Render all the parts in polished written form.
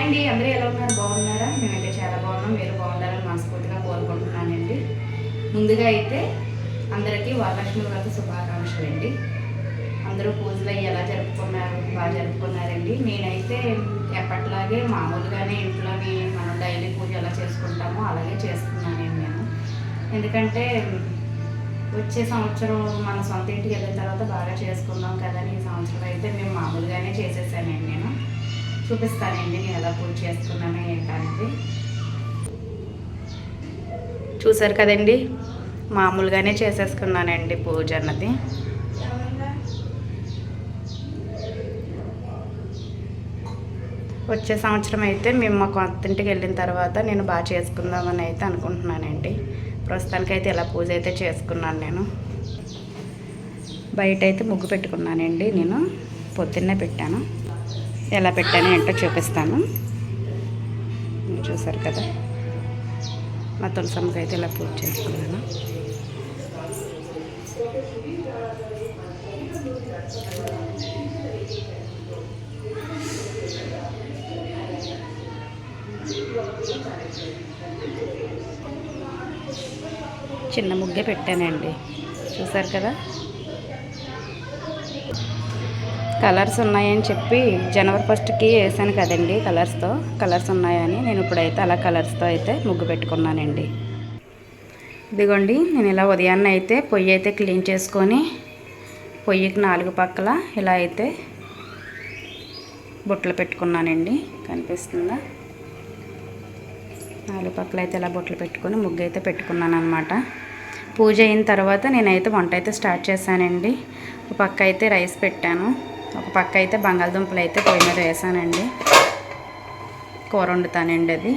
అండి, అందరూ ఎలా ఉన్నారు? బాగున్నారా? మేమైతే చాలా బాగున్నాం. మీరు బాగుండాలని మనస్ఫూర్తిగా కోరుకుంటున్నానండి. ముందుగా అయితే అందరికీ వరలక్ష్మి వ్రత శుభాకాంక్షలు అండి. అందరూ పూజలు అయ్యి ఎలా జరుపుకున్నారు? బాగా జరుపుకున్నారండి. నేనైతే ఎప్పట్లాగే మామూలుగానే ఇంట్లోని మనం డైలీ పూజ ఎలా చేసుకుంటామో అలాగే చేసుకున్నానండి నేను. ఎందుకంటే వచ్చే సంవత్సరం మన సొంత ఇంటికి వెళ్ళిన తర్వాత బాగా చేసుకుందాం కదా అని ఈ సంవత్సరం అయితే మేము మామూలుగానే చేసేసానండి. నేను చూపిస్తానండి నేను ఎలా పూజ చేసుకున్నాను ఏంటనేది. చూసారు కదండి, మామూలుగానే చేసేసుకున్నానండి పూజ అన్నది. వచ్చే సంవత్సరం అయితే మేము మా కొత్త ఇంటికి వెళ్ళిన తర్వాత నేను బాగా చేసుకుందామని అయితే అనుకుంటున్నానండి. ప్రస్తుతానికైతే ఇలా పూజ అయితే చేసుకున్నాను. నేను బయట అయితే ముగ్గు పెట్టుకున్నానండి. నేను పొద్దున్నే పెట్టాను. ఎలా పెట్టాను ఏంటో చూపిస్తాను. చూసారు కదా, మా తులసమ్మకి అయితే ఇలా పూజ చేసుకున్నాను. చిన్న ముగ్గే పెట్టానండి, చూసారు కదా. కలర్స్ ఉన్నాయని చెప్పి జనవరి 1కి వేసాను కదండి, కలర్స్ ఉన్నాయని నేను ఇప్పుడైతే అలా కలర్స్తో అయితే ముగ్గు పెట్టుకున్నానండి. ఇదిగోండి, నేను ఇలా ఉదయాన్నే అయితే పొయ్యి అయితే క్లీన్ చేసుకొని పొయ్యికి 4 పక్కల ఇలా అయితే బొట్లు పెట్టుకున్నానండి. కనిపిస్తుందా? 4 పక్కల అయితే ఇలా బొట్లు పెట్టుకొని ముగ్గు అయితే పెట్టుకున్నాను అనమాట. పూజ అయిన తర్వాత నేనైతే వంట అయితే స్టార్ట్ చేశానండి. ఒక పక్క అయితే రైస్ పెట్టాను, ఒక పక్క అయితే బంగాళదుంపలు అయితే పొయ్యి మీద వేసానండి. కూర వండుతానండి, అది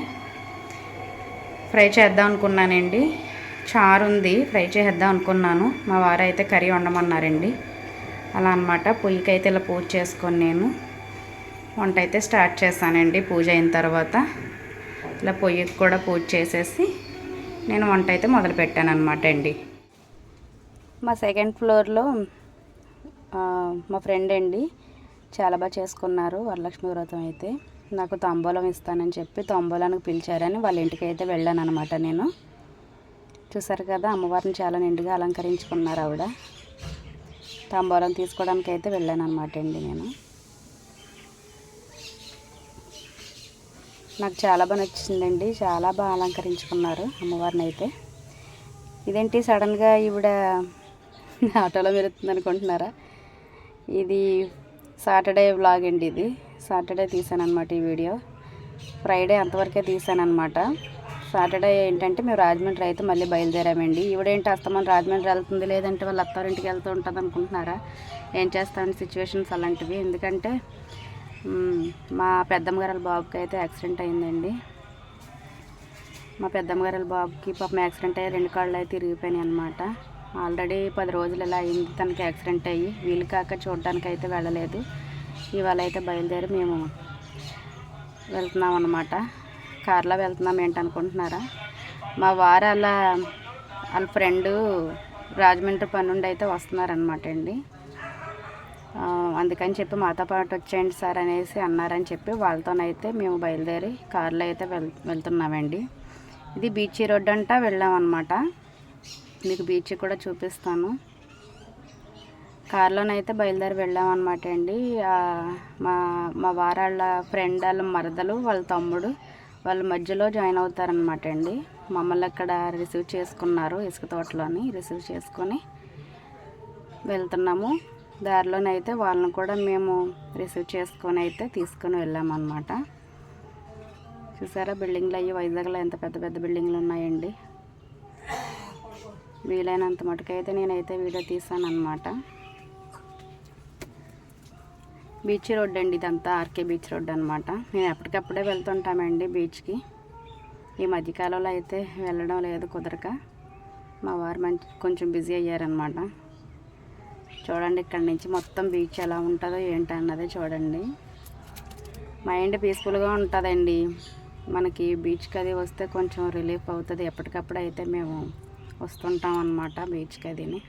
ఫ్రై చేద్దాం అనుకున్నానండి. చారు ఉంది, ఫ్రై చేద్దాం అనుకున్నాను. మా వారు అయితే కర్రీ వండమన్నారండి. అలా అనమాట. పొయ్యికి అయితే ఇలా పూజ చేసుకొని నేను వంట అయితే స్టార్ట్ చేశానండి. పూజ అయిన తర్వాత ఇలా పొయ్యికి కూడా పూజ చేసేసి నేను వంట అయితే మొదలు పెట్టాను అనమాట అండి. మా సెకండ్ ఫ్లోర్లో మా ఫ్రెండ్ అండి చాలా బాగా చేసుకున్నారు వరలక్ష్మి వ్రతం. అయితే నాకు తాంబూలం ఇస్తానని చెప్పి తాంబూలానికి పిలిచారని వాళ్ళ ఇంటికి అయితే వెళ్ళాను అనమాట. నేను చూసారు కదా, అమ్మవారిని చాలా నిండుగా అలంకరించుకున్నారు ఆవిడ. తాంబూలం తీసుకోవడానికి అయితే వెళ్ళాను అనమాట అండి. నేను నాకు చాలా బాగా నచ్చిందండి, చాలా బాగా అలంకరించుకున్నారు అమ్మవారిని అయితే. ఇదేంటి సడన్గా ఈవిడ ఆటోలో వెళుతుంది అనుకుంటున్నారా? ఇది సాటర్డే వ్లాగ్ అండి. ఇది సాటర్డే తీసాను అనమాట ఈ వీడియో. ఫ్రైడే అంతవరకే తీసాను అనమాట. సాటర్డే ఏంటంటే మేము రాజమండ్రి అయితే మళ్ళీ బయలుదేరామండి. ఈవిడేంటి అస్తమానం రాజమండ్రి వెళ్తుంది, లేదంటే వాళ్ళ అత్తారింటికి వెళ్తూ ఉంటుంది అనుకుంటున్నారా? ఏం చేస్తాను, సిచ్యువేషన్స్ అలాంటివి. ఎందుకంటే మా పెద్దమ్మ గారి బాబుకి అయితే యాక్సిడెంట్ అయిందండి. మా పెద్దమ్మ గారి బాబుకి పాపం యాక్సిడెంట్ అయ్యి 2 కాళ్ళు అయితే ఇరిగిపోయినాయి అనమాట. ఆల్రెడీ 10 రోజులు ఇలా అయింది తనకి యాక్సిడెంట్ అయ్యి. వీలు కాక చూడడానికి అయితే వెళ్ళలేదు. ఇవాళ అయితే బయలుదేరి మేము వెళ్తున్నాం అన్నమాట. కార్లో వెళ్తున్నాం ఏంటనుకుంటున్నారా? మా వారు వాళ్ళ ఫ్రెండు రాజమండ్రి పని నుండి అయితే వస్తున్నారనమాట అండి. అందుకని చెప్పి మాతో పాటు వచ్చేయండి సార్ అనేసి అన్నారని చెప్పి వాళ్ళతోనైతే మేము బయలుదేరి కార్లో అయితే వెళ్తున్నామండి. ఇది బీచ్ రోడ్ అంట వెళ్ళామన్నమాట. మీకు బీచ్ కూడా చూపిస్తాను. కార్లోనైతే బయలుదేరి వెళ్ళామన్నమాట అండి. మా వారాళ్ళ ఫ్రెండ్ వాళ్ళ మరదలు వాళ్ళ తమ్ముడు వాళ్ళ మధ్యలో జాయిన్ అవుతారనమాట అండి. మమ్మల్ని అక్కడ రిసీవ్ చేసుకున్నారు, ఇసుక తోటలోని రిసీవ్ చేసుకొని వెళ్తున్నాము. దారిలోనైతే వాళ్ళని కూడా మేము రిసీవ్ చేసుకొని అయితే తీసుకొని వెళ్ళామన్నమాట. చూసారా, బిల్డింగ్లు అయ్యి వైజాగ్లో ఎంత పెద్ద పెద్ద బిల్డింగ్లు ఉన్నాయండి. వీలైనంత మటుకైతే నేనైతే వీడియో తీసాను అనమాట. బీచ్ రోడ్ అండి ఇదంతా, ఆర్కే బీచ్ రోడ్ అనమాట. మేము ఎప్పటికప్పుడే వెళ్తుంటామండి బీచ్కి. ఈ మధ్యకాలంలో అయితే వెళ్ళడం లేదు కుదరక. మా వారు కొంచెం బిజీ అయ్యారనమాట. చూడండి, ఇక్కడ నుంచి మొత్తం బీచ్ ఎలా ఉంటుందో ఏంటన్నది చూడండి. మైండ్ పీస్ఫుల్గా ఉంటుందండి. మనకి బీచ్కి అది వస్తే కొంచెం రిలీఫ్ అవుతుంది. ఎప్పటికప్పుడు అయితే మేము వస్తుంటాం అన్నమాట బీచ్కి. అదిని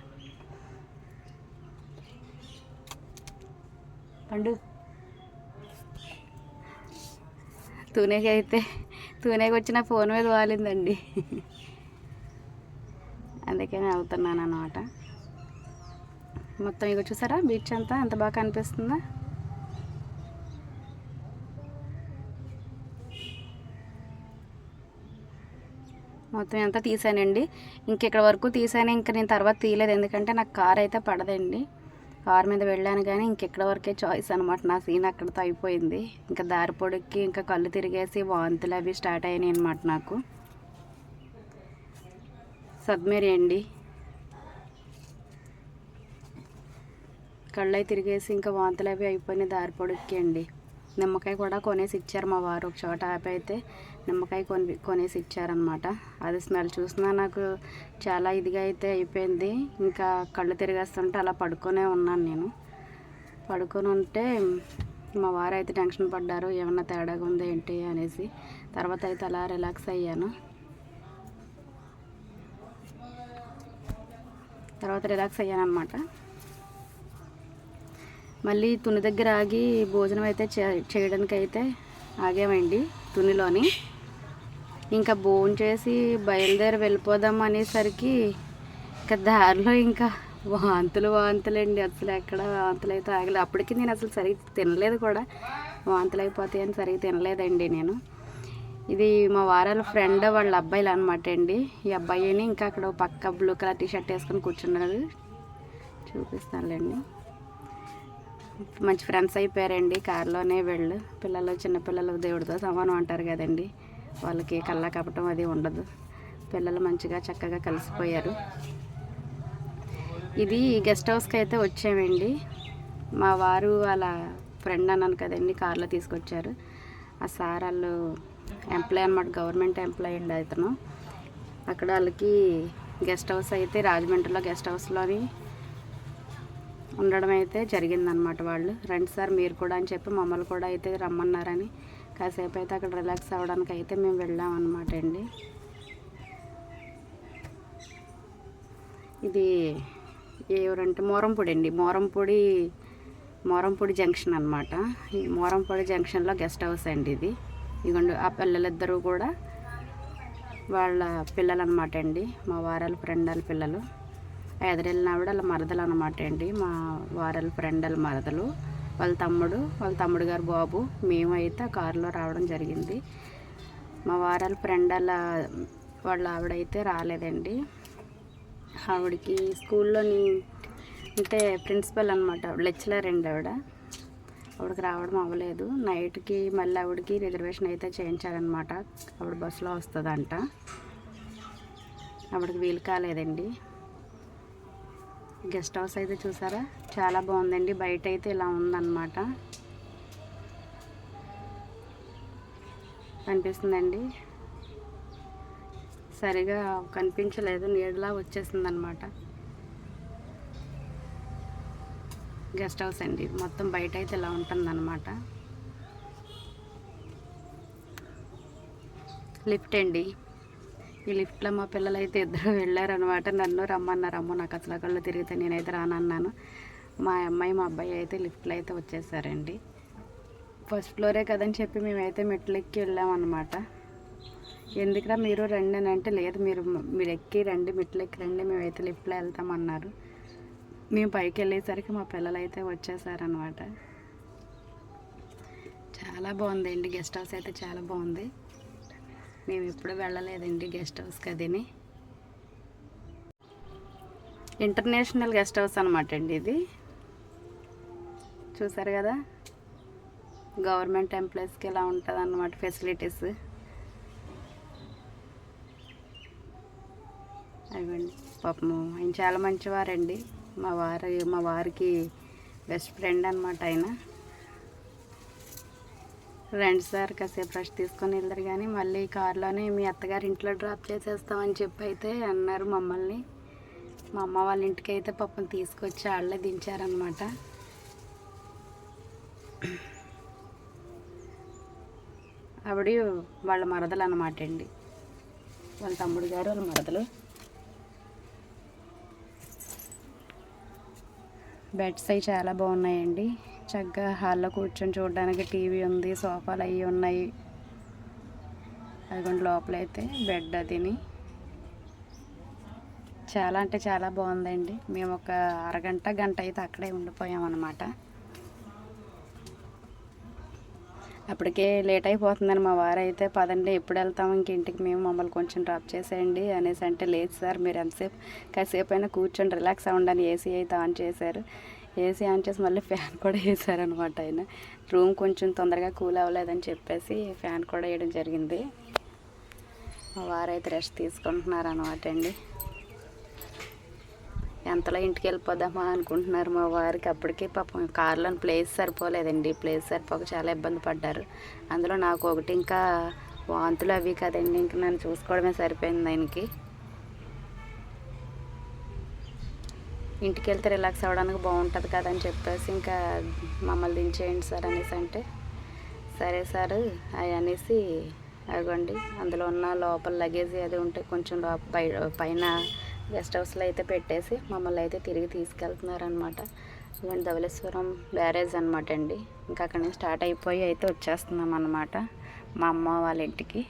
పండు తూనేకి వచ్చిన ఫోన్ మీద వాలిందండి. అందుకని వెళ్తున్నాను అన్నమాట. మొత్తం ఇక చూసారా బీచ్ అంతా ఎంత బాగా కనిపిస్తుందా. మొత్తం అంతా తీసానండి. ఇంకెక్కడ వరకు తీసాను, ఇంకా నేను తర్వాత తీయలేదు, ఎందుకంటే నాకు కార్ అయితే పడదండి. కార్ మీద వెళ్ళాను కానీ ఇంకెక్కడ వరకే చాయిస్ అనమాట. నా సీన్ అక్కడితో అయిపోయింది. ఇంకా దారి పొడికి ఇంకా కళ్ళు తిరిగేసి వాంతులు అవి స్టార్ట్ అయినాయి అనమాట నాకు. సబ్మెరీ అండి, కళ్ళు అవి తిరిగేసి ఇంకా వాంతులు అవి అయిపోయినాయి దారి పొడికి అండి. నిమ్మకాయ కూడా కొనేసి ఇచ్చారు మా వారు. ఒక చోట ఆపి అయితే నిమ్మకాయ కొనేసి ఇచ్చారనమాట. అది స్మెల్ చూసినా నాకు చాలా ఇదిగా అయితే అయిపోయింది. ఇంకా కళ్ళు తిరిగేస్తుంటే అలా పడుకొనే ఉన్నాను. నేను పడుకొని ఉంటే మా వారు అయితే టెన్షన్ పడ్డారు, ఏమన్నా తేడాగా ఉంది ఏంటి అనేసి. తర్వాత అయితే అలా రిలాక్స్ అయ్యాను. అనమాట. మళ్ళీ తుని దగ్గర ఆగి భోజనం అయితే చేయడానికి అయితే ఆగామండి తునిలోని. ఇంకా భోజనం చేసి బయలుదేరి వెళ్ళిపోదాం అనేసరికి ఇంకా దారిలో ఇంకా వాంతులండి. అసలు ఎక్కడ వాంతులు అయితే ఆగలేదు. అప్పటికి నేను అసలు సరిగ్గా తినలేదు కూడా, వాంతులు అయిపోతాయని సరిగ్గా తినలేదండి నేను. ఇది మా వారాల ఫ్రెండ్ వాళ్ళ అబ్బాయిలు అనమాట అండి. ఈ అబ్బాయిని ఇంకా అక్కడ పక్క బ్లూ కలర్ టీషర్ట్ వేసుకొని కూర్చున్నారు, చూపిస్తానులేండి. మంచి ఫ్రెండ్స్ అయిపోయారండి. కారులోనే పిల్లలు చిన్నపిల్లలు దేవుడితో సమానం అంటారు కదండి, వాళ్ళకి కళ్ళ కపటం అది ఉండదు. పిల్లలు మంచిగా చక్కగా కలిసిపోయారు. ఇది గెస్ట్ హౌస్కి అయితే వచ్చామండి. మా వారు వాళ్ళ ఫ్రెండ్ అన్నాను కదండి, కారులో తీసుకొచ్చారు. ఆ సార్ వాళ్ళు ఎంప్లాయ్ అనమాట, గవర్నమెంట్ ఎంప్లాయ్ అండి అతను. అక్కడ వాళ్ళకి గెస్ట్ హౌస్ అయితే రాజమండ్రిలో గెస్ట్ హౌస్లోని ఉండడం అయితే జరిగిందనమాట. వాళ్ళు రండి సార్ మీరు కూడా అని చెప్పి మమ్మల్ని కూడా అయితే రమ్మన్నారని కాసేపు అయితే అక్కడ రిలాక్స్ అవ్వడానికి అయితే మేము వెళ్ళామన్నమాట అండి. ఇది ఏ ఊరంటే మోరంపూడి అండి, మోరంపూడి జంక్షన్ అనమాట. ఈ మోరంపూడి జంక్షన్లో గెస్ట్ హౌస్ అండి ఇది. ఇదిగోండి ఆ పిల్లలిద్దరూ కూడా వాళ్ళ పిల్లలు అనమాట అండి, మా వారాల ఫ్రెండ్ వాళ్ళ పిల్లలు. ఎదురెళ్ళిన ఆవిడ వాళ్ళ మరదలు అనమాట అండి, మా వారాల ఫ్రెండ్ వాళ్ళ మరదలు. వాళ్ళ తమ్ముడు గారు బాబు, మేము అయితే కారులో రావడం జరిగింది. మా వారాల ఫ్రెండ్ వాళ్ళ ఆవిడైతే రాలేదండి. ఆవిడకి స్కూల్లోని అంటే ప్రిన్సిపల్ అనమాట, లెక్చరర్ అండి ఆవిడకి రావడం అవ్వలేదు. నైట్కి మళ్ళీ ఆవిడకి రిజర్వేషన్ అయితే చేయించారనమాట. ఆవిడ బస్సులో వస్తుందంట, ఆవిడకి వీలు కాలేదండి. గెస్ట్ హౌస్ అయితే చూసారా చాలా బాగుందండి. బయట అయితే ఇలా ఉందన్నమాట, కనిపిస్తుందండి. సరిగా కనిపించలేదు, నీడలా వచ్చేసిందనమాట. గెస్ట్ హౌస్ అండి, మొత్తం బయట అయితే ఇలా ఉంటుందన్నమాట. లిఫ్ట్ అండి, ఈ లిఫ్ట్లో మా పిల్లలు అయితే ఇద్దరు వెళ్ళారనమాట. నన్ను రమ్మన్నారు. నాకు అసలు కళ్ళు తిరిగితే నేనైతే రానన్నాను. మా అమ్మాయి మా అబ్బాయి అయితే లిఫ్ట్లో అయితే వచ్చేసారండి. ఫస్ట్ ఫ్లోరే కదని చెప్పి మేమైతే మెట్లు ఎక్కి వెళ్ళామన్నమాట. ఎందుకురా మీరు రండి అని అంటే, లేదు మీరు ఎక్కి రండి, మెట్లు ఎక్కి రండి, మేమైతే లిఫ్ట్లో వెళ్తామన్నారు. మేము పైకి వెళ్ళేసరికి మా పిల్లలు అయితే వచ్చేసారనమాట. చాలా బాగుందండి, గెస్ట్ హౌస్ అయితే చాలా బాగుంది. మేము ఎప్పుడు వెళ్ళలేదండి గెస్ట్ హౌస్కి. అదిని ఇంటర్నేషనల్ గెస్ట్ హౌస్ అనమాట అండి ఇది. చూసారు కదా, గవర్నమెంట్ ఎంప్లాయీస్కి ఇలా ఉంటుంది అన్నమాట ఫెసిలిటీస్. అవండి పాపము ఆయన చాలా మంచివారండి. మా వారికి బెస్ట్ ఫ్రెండ్ అనమాట ఆయన. రండి సార్ కాసేపు రెస్ట్ తీసుకొని వెళ్తారు కానీ మళ్ళీ కారులోనే మీ అత్తగారి ఇంట్లో డ్రాప్ చేసేస్తామని చెప్పి అయితే అన్నారు మమ్మల్ని. మా అమ్మ వాళ్ళ ఇంటికి అయితే పాపం తీసుకొచ్చి వాళ్ళే దించారనమాట. ఆవిడ వాళ్ళ మరదలు అనమాట అండి, వాళ్ళ తమ్ముడు గారు వాళ్ళ మరదలు. బెడ్స్ అవి చాలా బాగున్నాయండి. చక్కగా హాల్లో కూర్చొని చూడడానికి టీవీ ఉంది, సోఫాలు అవి ఉన్నాయి. అదిగోండి లోపలైతే బెడ్ అదిని చాలా అంటే చాలా బాగుందండి. మేము ఒక అరగంట గంట అయితే అక్కడే ఉండిపోయామన్నమాట. అప్పటికే లేట్ అయిపోతుందని మా వారు అయితే పదండి ఎప్పుడు వెళ్తాము ఇంక ఇంటికి, మేము మమ్మల్ని కొంచెం డ్రాప్ చేసేయండి అనేసి అంటే, లేదు సార్ మీరు ఎంతసేపు కాసేపు అయినా కూర్చొని రిలాక్స్ అవ్వండి. ఏసీ అయితే ఆన్ చేశారు. ఏసీ ఆన్ చేసి మళ్ళీ ఫ్యాన్ కూడా వేసారనమాట. ఆయన రూమ్ కొంచెం తొందరగా కూల్ అవ్వలేదని చెప్పేసి ఫ్యాన్ కూడా వేయడం జరిగింది. మా వారు అయితే రెస్ట్ తీసుకుంటున్నారు అనమాట అండి. ఎంతలో ఇంటికి వెళ్ళిపోదామా అనుకుంటున్నారు మా వారికి. అప్పటికి పాపం కార్లో ప్లేస్ సరిపోలేదండి. ప్లేస్ సరిపోక చాలా ఇబ్బంది పడ్డారు. అందులో నాకు ఒకటి ఇంకా వాంతులు అవి కదండి, ఇంక నన్ను చూసుకోవడమే సరిపోయింది ఆయనకి. ఇంటికి వెళ్తే రిలాక్స్ అవ్వడానికి బాగుంటుంది కదని చెప్పేసి ఇంకా మమ్మల్ని దించేయండి సార్ అనేసి అంటే, సరే సార్ అవి అనేసి అవ్వండి అందులో ఉన్న లోపల లగేజ్ అది ఉంటే కొంచెం పైన గెస్ట్ హౌస్లో అయితే పెట్టేసి మమ్మల్ని అయితే తిరిగి తీసుకెళ్తున్నారనమాట. ఇవన్నీ ధవళేశ్వరం బ్యారేజ్ అనమాట అండి. ఇంకా అక్కడి నుంచి స్టార్ట్ అయిపోయి అయితే వచ్చేస్తున్నాం అన్నమాట మా అమ్మ వాళ్ళ ఇంటికి.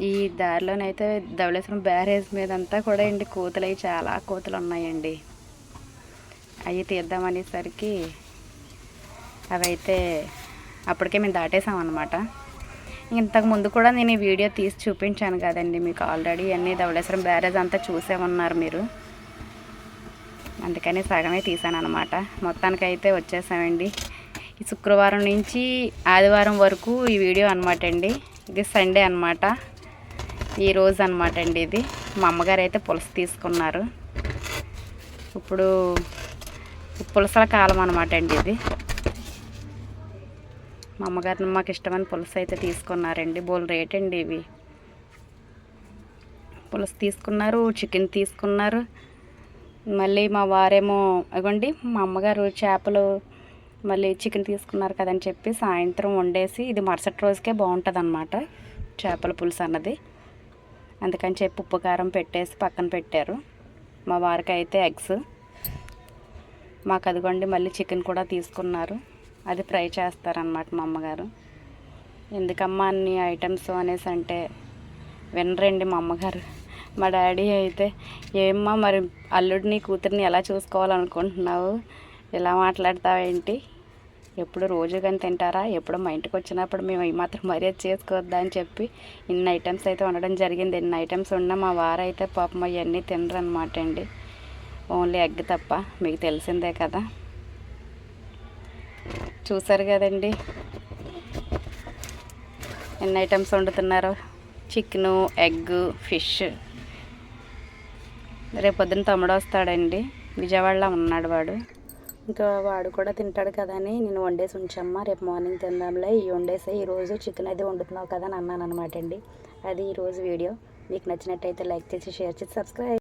ఈ దారిలోనైతే ధవళేశ్వరం బ్యారేజ్ మీదంతా కూడా అండి కోతులు అవి చాలా కోతులు ఉన్నాయండి. అవి తీద్దామనేసరికి అవైతే అప్పటికే మేము దాటేసాం అన్నమాట. ఇంతకు ముందు కూడా నేను ఈ వీడియో తీసి చూపించాను కదండి మీకు ఆల్రెడీ. అన్నీ ధవళేశ్వరం బ్యారేజ్ అంతా చూసే ఉన్నారు మీరు, అందుకని సగమే తీసాను అనమాట. మొత్తానికైతే వచ్చేసామండి. ఈ శుక్రవారం నుంచి ఆదివారం వరకు ఈ వీడియో అనమాట అండి. ఇది సండే అనమాట, ఈరోజు అనమాట అండి. ఇది మా అమ్మగారు అయితే పులస తీసుకున్నారు. ఇప్పుడు పులసల కాలం అనమాట అండి ఇది. మా అమ్మగారిని మాకు ఇష్టమైన పులస అయితే తీసుకున్నారండి. బోల్ రేట్ అండి ఇవి. పులస తీసుకున్నారు, చికెన్ తీసుకున్నారు. మళ్ళీ మా వారేమో అగోండి మా అమ్మగారు చేపలు మళ్ళీ చికెన్ తీసుకున్నారు కదని చెప్పి సాయంత్రం వండేసి ఇది మరుసటి రోజుకే బాగుంటుంది అన్నమాట చేపల పులుసు అన్నది. అందుకని చెప్పి ఉప్పు కారం పెట్టేసి పక్కన పెట్టారు. మా వారికి అయితే ఎగ్స్, మాకు అదిగోండి మళ్ళీ చికెన్ కూడా తీసుకున్నారు. అది ఫ్రై చేస్తారనమాట మా అమ్మగారు. ఎందుకమ్మా అన్ని ఐటమ్స్ అనేసి అంటే వినరండి మా అమ్మగారు. మా డాడీ అయితే, ఏమ్మా మరి అల్లుడిని కూతురిని ఎలా చూసుకోవాలనుకుంటున్నావు, ఇలా మాట్లాడతావేంటి, ఎప్పుడు రోజు కానీ తింటారా, ఎప్పుడు మా ఇంటికి వచ్చినప్పుడు మేము ఈ మాత్రం మర్యాద చేసుకోవద్దా అని చెప్పి ఇన్ని ఐటమ్స్ అయితే ఉండడం జరిగింది. ఎన్ని ఐటమ్స్ ఉన్నా మా వారైతే పాపం అవన్నీ తినరు అనమాట అండి. ఓన్లీ ఎగ్ తప్ప. మీకు తెలిసిందే కదా, చూసారు కదండి ఎన్ని ఐటమ్స్ వండుతున్నారు. Chicken, egg, fish. రేపొద్దున తమ్ముడు వస్తాడండి, విజయవాడలో ఉన్నాడు వాడు. ఇంకా వాడు కూడా తింటాడు కదా అని నేను వండేసి ఉంచమ్మా, రేపు మార్నింగ్ తిందాంలే, ఈ వండేసే ఈరోజు చికెన్ అది వండుతున్నావు కదా అని అన్నాను అనమాట అండి. అది ఈరోజు వీడియో. మీకు నచ్చినట్టయితే లైక్ చేసి షేర్ చేసి సబ్స్క్రైబ్